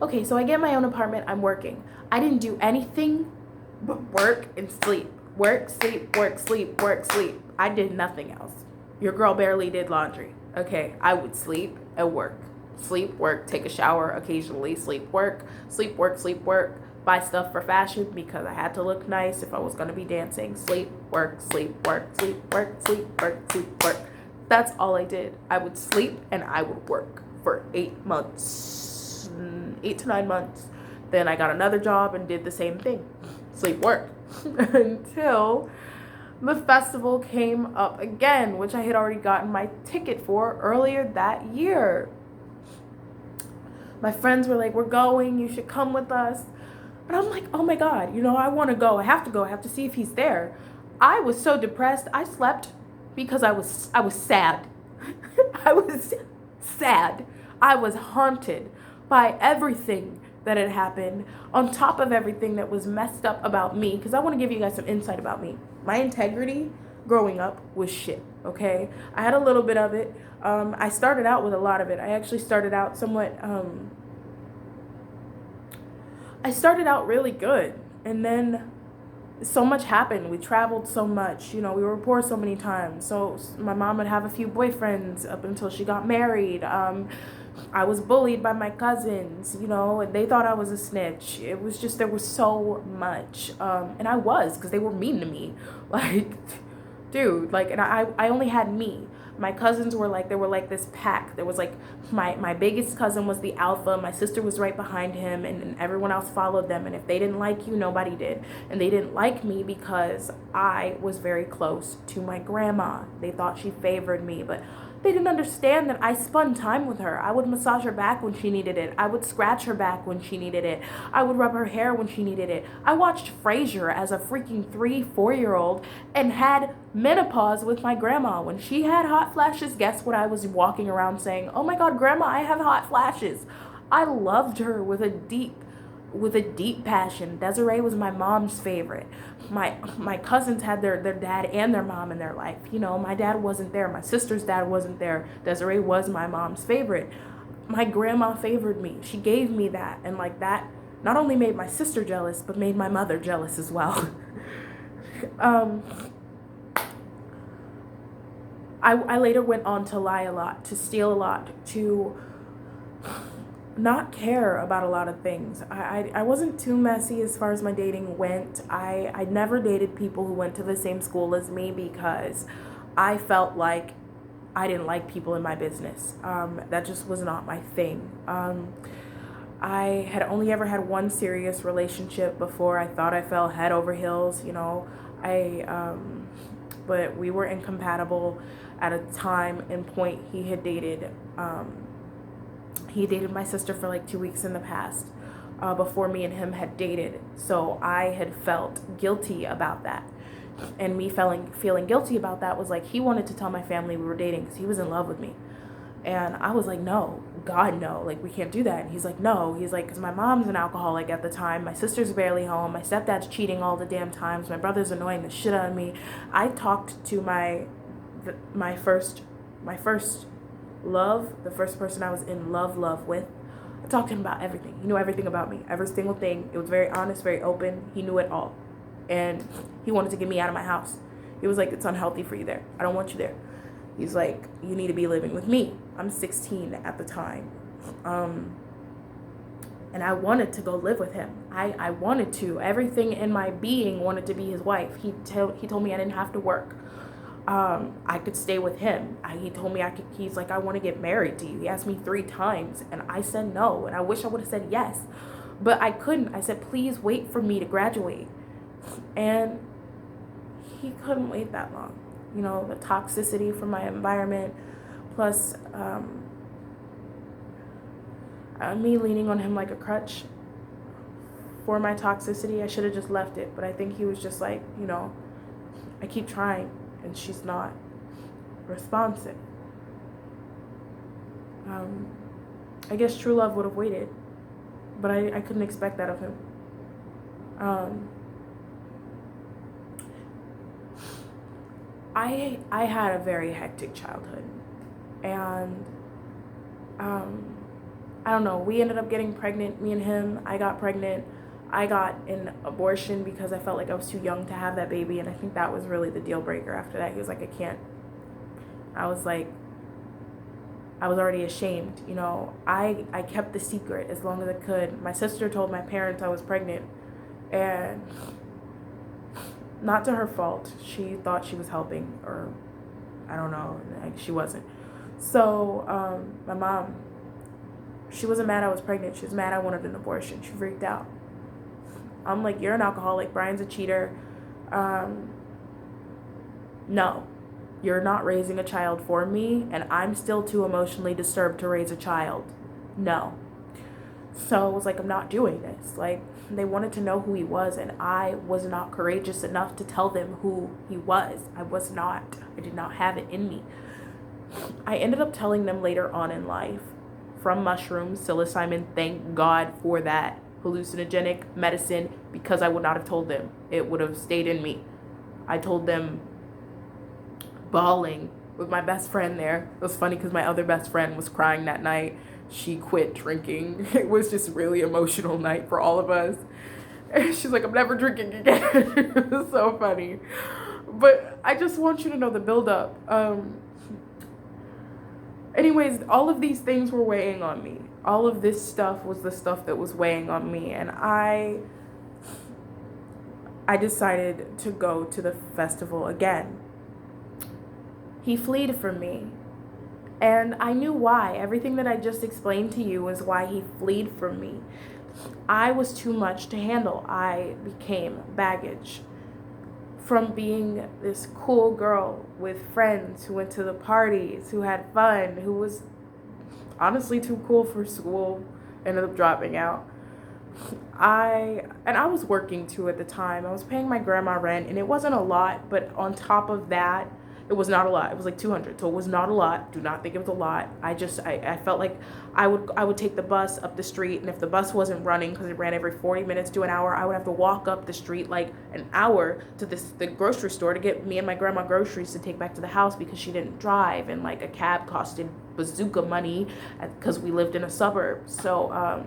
Okay, so I get my own apartment, I'm working. I didn't do anything but work and sleep. Work, sleep, work, sleep, work, sleep. I did nothing else. Your girl barely did laundry. Okay, I would sleep and work. Sleep, work, take a shower occasionally, sleep, work, sleep, work, sleep, work. Buy stuff for fashion because I had to look nice if I was gonna be dancing. Sleep, work, sleep, work, sleep, work, sleep, work, sleep, work. That's all I did. I would sleep and I would work for 8 months, 8 to 9 months. Then I got another job and did the same thing. Sleep, work. Until the festival came up again, which I had already gotten my ticket for earlier that year. My friends were like, we're going, you should come with us. And I'm like, oh my God, I want to go. I have to go. I have to see if he's there. I was so depressed. I slept because I was sad. I was sad. I was haunted by everything that had happened, on top of everything that was messed up about me, because I want to give you guys some insight about me. My integrity growing up was shit, okay? I had a little bit of it. I started out with a lot of it. I actually started out I started out really good, and then so much happened. We traveled so much, we were poor so many times. So my mom would have a few boyfriends up until she got married. I was bullied by my cousins, and they thought I was a snitch. It was just, there was so much. And I was, because they were mean to me. Like, dude, like, and I only had me. My cousins were like, they were like this pack. There was like, my biggest cousin was the alpha. My sister was right behind him, and everyone else followed them. And if they didn't like you, nobody did. And they didn't like me because I was very close to my grandma. They thought she favored me, but they didn't understand that I spent time with her. I would massage her back when she needed it. I would scratch her back when she needed it. I would rub her hair when she needed it. I watched Frasier as a freaking 3-4-year-old and had menopause with my grandma. When she had hot flashes, guess what I was walking around saying? Oh my God, Grandma, I have hot flashes. I loved her with a deep passion. Desiree was my mom's favorite. My cousins had their dad and their mom in their life. My dad wasn't there. My sister's dad wasn't there. Desiree was my mom's favorite. My grandma favored me. She gave me that. And like that not only made my sister jealous, but made my mother jealous as well. I later went on to lie a lot, to steal a lot, to not care about a lot of things. I wasn't too messy as far as my dating went. I never dated people who went to the same school as me because I felt like I didn't like people in my business. That just was not my thing. I had only ever had one serious relationship before I thought I fell head over heels, but we were incompatible at a time and point. He dated my sister for like 2 weeks in the past, before me and him had dated. So I had felt guilty about that. And me feeling guilty about that was like, he wanted to tell my family we were dating because he was in love with me. And I was like, no, God, no, like, we can't do that. And he's like, no. He's like, because my mom's an alcoholic at the time. My sister's barely home. My stepdad's cheating all the damn times. My brother's annoying the shit out of me. I talked to my first love, the first person I was in love with. I talked to him about everything. He knew everything about me, every single thing. It was very honest, very open. He knew it all. And he wanted to get me out of my house. He was like, it's unhealthy for you there. I don't want you there. He's like, you need to be living with me. I'm 16 at the time. And I wanted to go live with him. I wanted to. Everything in my being wanted to be his wife. He told me I didn't have to work. I could stay with him. He told me he's like, I want to get married to you. He asked me 3 times and I said no. And I wish I would have said yes, but I couldn't. I said, please wait for me to graduate. And he couldn't wait that long. The toxicity from my environment, plus me leaning on him like a crutch for my toxicity. I should have just left it, but I think he was just like, I keep trying and she's not responsive. I guess true love would have waited, but I couldn't expect that of him. I had a very hectic childhood, and I don't know, we ended up getting pregnant, me and him. I got pregnant. I got an abortion because I felt like I was too young to have that baby, and I think that was really the deal breaker after that. He was like, I can't. I was like, I was already ashamed, you know. I kept the secret as long as I could. My sister told my parents I was pregnant, and not to her fault. She thought she was helping, or I don't know, she wasn't. So my mom, she wasn't mad I was pregnant. She was mad I wanted an abortion. She freaked out. I'm like, you're an alcoholic. Brian's a cheater. No, you're not raising a child for me, and I'm still too emotionally disturbed to raise a child. No. So I was like, I'm not doing this. Like, they wanted to know who he was, and I was not courageous enough to tell them who he was. I was not. I did not have it in me. I ended up telling them later on in life, from mushrooms, psilocybin, thank God for that hallucinogenic medicine, because I would not have told them. It would have stayed in me. I told them bawling with my best friend there. It was funny because my other best friend was crying that night. She quit drinking. It was just a really emotional night for all of us. And she's like, I'm never drinking again. It was so funny. But I just want you to know the buildup. Anyways, all of these things were weighing on me. All of this stuff was the stuff that was weighing on me. And I decided to go to the festival again. He fled from me. And I knew why. Everything that I just explained to you was why he fled from me. I was too much to handle. I became baggage. From being this cool girl with friends who went to the parties, who had fun, who was honestly too cool for school, ended up dropping out. I was working too at the time. I was paying my grandma rent, and it wasn't a lot, but on top of that, it was not a lot. It was like $200, so it was not a lot. Do not think it was a lot. I felt like I would take the bus up the street, and if the bus wasn't running, because it ran every 40 minutes to an hour, I would have to walk up the street like an hour to the grocery store to get me and my grandma groceries to take back to the house, because she didn't drive, and like a cab costed bazooka money because we lived in a suburb. So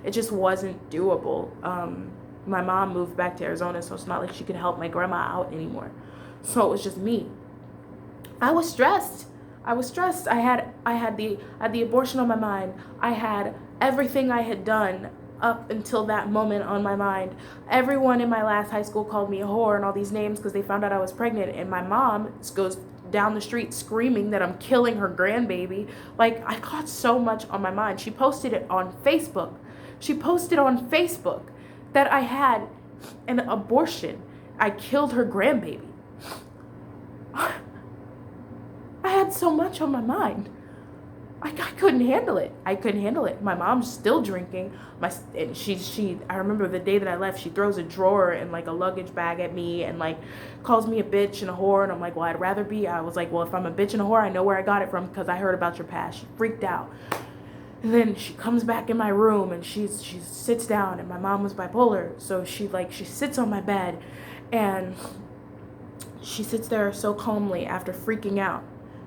it just wasn't doable. My mom moved back to Arizona, so it's not like she could help my grandma out anymore. So it was just me. I was stressed. I had the abortion on my mind. I had everything I had done up until that moment on my mind. Everyone in my last high school called me a whore and all these names because they found out I was pregnant. And my mom goes down the street screaming that I'm killing her grandbaby. Like, I got so much on my mind. She posted it on Facebook. That I had an abortion. I killed her grandbaby. I had so much on my mind. I couldn't handle it. My mom's still drinking. I remember the day that I left, she throws a drawer and like a luggage bag at me and like calls me a bitch and a whore. And I'm like, well, I was like, well, if I'm a bitch and a whore, I know where I got it from because I heard about your past. She freaked out. And then she comes back in my room and she sits down, and my mom was bipolar. So she sits on my bed and she sits there so calmly after freaking out.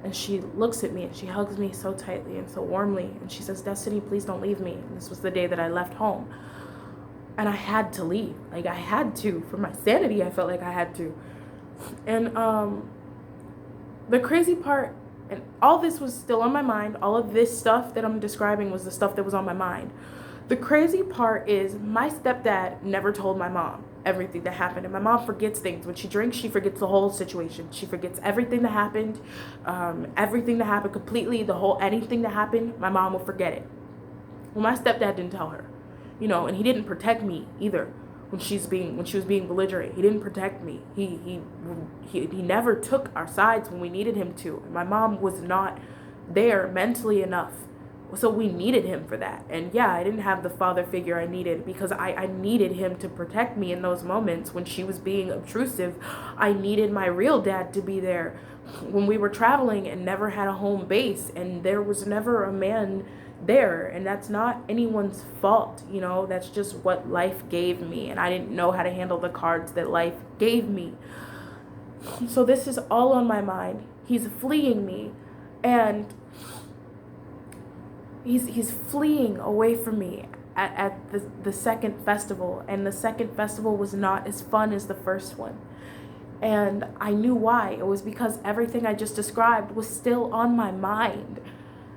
And she looks at me and she hugs me so tightly and so warmly. And she says, Destiny, please don't leave me. And this was the day that I left home. And I had to leave. Like, I had to. For my sanity, I felt like I had to. And the crazy part, and all this was still on my mind. All of this stuff that I'm describing was the stuff that was on my mind. The crazy part is my stepdad never told my mom everything that happened. And my mom forgets things. When she drinks, she forgets the whole situation. She forgets everything that happened completely, anything that happened, my mom will forget it. Well, my stepdad didn't tell her, and he didn't protect me either when she was being belligerent. He didn't protect me. He never took our sides when we needed him to. And my mom was not there mentally enough. So we needed him for that. And yeah, I didn't have the father figure I needed because I needed him to protect me in those moments when she was being obtrusive. I needed my real dad to be there when we were traveling and never had a home base, and there was never a man there. And that's not anyone's fault, that's just what life gave me. And I didn't know how to handle the cards that life gave me. So this is all on my mind. He's fleeing me. And he's fleeing away from me at the second festival, and the second festival was not as fun as the first one. And I knew why. It was because everything I just described was still on my mind.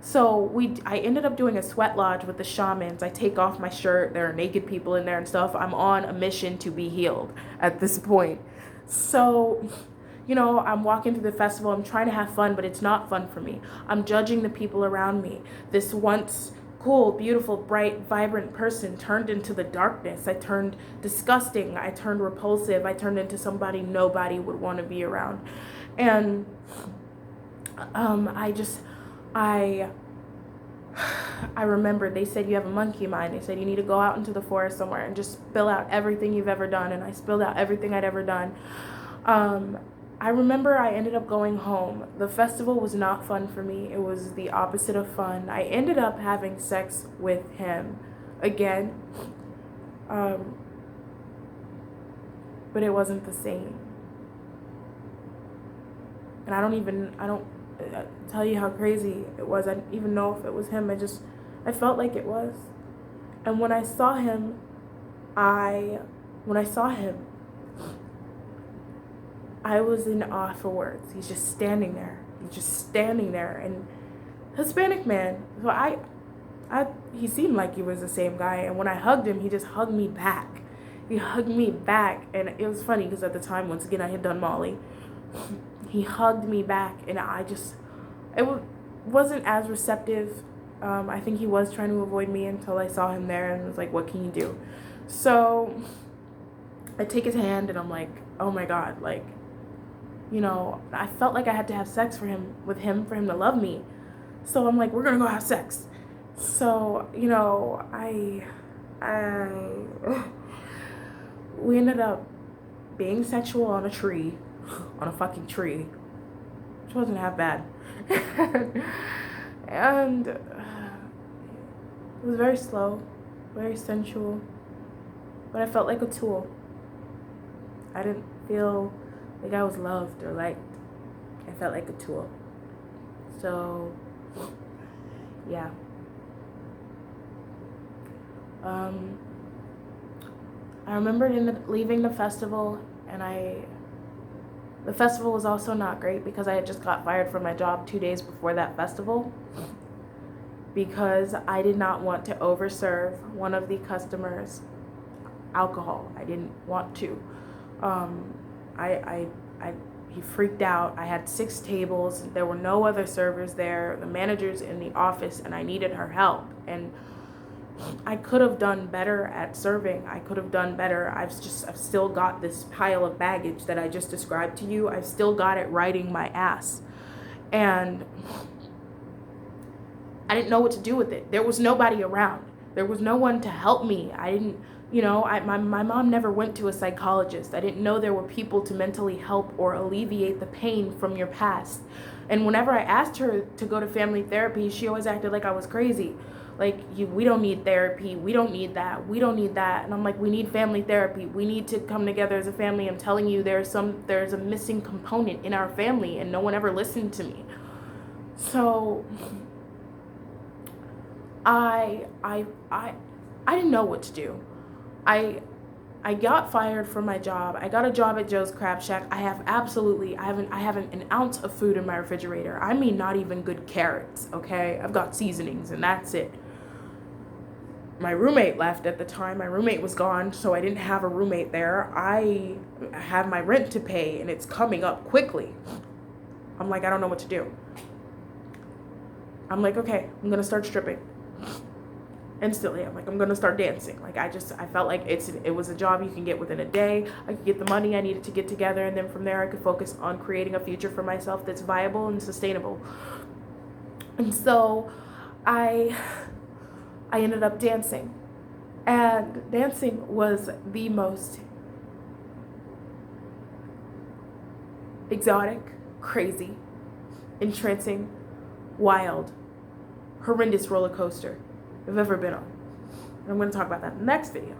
So I ended up doing a sweat lodge with the shamans. I take off my shirt. There are naked people in there and stuff. I'm on a mission to be healed at this point. So, I'm walking through the festival. I'm trying to have fun, but it's not fun for me. I'm judging the people around me. This once cool, beautiful, bright, vibrant person turned into the darkness. I turned disgusting. I turned repulsive. I turned into somebody nobody would want to be around. And I remember they said you have a monkey mind. They said you need to go out into the forest somewhere and just spill out everything you've ever done. And I spilled out everything I'd ever done. I remember I ended up going home. The festival was not fun for me. It was the opposite of fun. I ended up having sex with him again. But it wasn't the same. And I don't tell you how crazy it was. I didn't even know if it was him. I felt like it was. And when I saw him, I was in awe for words. He's just standing there. And Hispanic man. So he seemed like he was the same guy. And when I hugged him, he just hugged me back. And it was funny because at the time, once again, I had done Molly. He hugged me back, and wasn't as receptive. I think he was trying to avoid me until I saw him there and was like, what can you do? So I take his hand and I'm like, oh my God, like, I felt like I had to have sex with him for him to love me. So I'm like, we're going to go have sex. So, we ended up being sexual on a tree, on a fucking tree, which wasn't half bad. And it was very slow, very sensual, but I felt like a tool. I didn't feel like I was loved or liked. I felt like a tool. So, yeah. I remember leaving the festival, and the festival was also not great because I had just got fired from my job 2 days before that festival because I did not want to overserve one of the customers alcohol. I didn't want to. He freaked out. I had 6 tables. There were no other servers there. The manager's in the office, and I needed her help. And I could have done better at serving. I could have done better. I've still got this pile of baggage that I just described to you. I've still got it riding my ass. And I didn't know what to do with it. There was nobody around. There was no one to help me. I didn't, my mom never went to a psychologist. I didn't know there were people to mentally help or alleviate the pain from your past. And whenever I asked her to go to family therapy, she always acted like I was crazy. Like, we don't need therapy. We don't need that. We don't need that. And I'm like, we need family therapy. We need to come together as a family. I'm telling you, there's a missing component in our family, and no one ever listened to me. So I didn't know what to do. I got fired from my job. I got a job at Joe's Crab Shack. I haven't an ounce of food in my refrigerator. I mean, not even good carrots, okay? I've got seasonings, and that's it. My roommate left at the time. My roommate was gone, so I didn't have a roommate there. I have my rent to pay, and it's coming up quickly. I'm like, I don't know what to do. I'm like, okay, I'm going to start stripping. Instantly, I'm like, I'm gonna start dancing. Like, I felt like it was a job you can get within a day. I could get the money I needed to get together, and then from there I could focus on creating a future for myself that's viable and sustainable. And so I ended up dancing, and dancing was the most exotic, crazy, entrancing, wild, horrendous roller coaster I've ever been on. And I'm going to talk about that in the next video.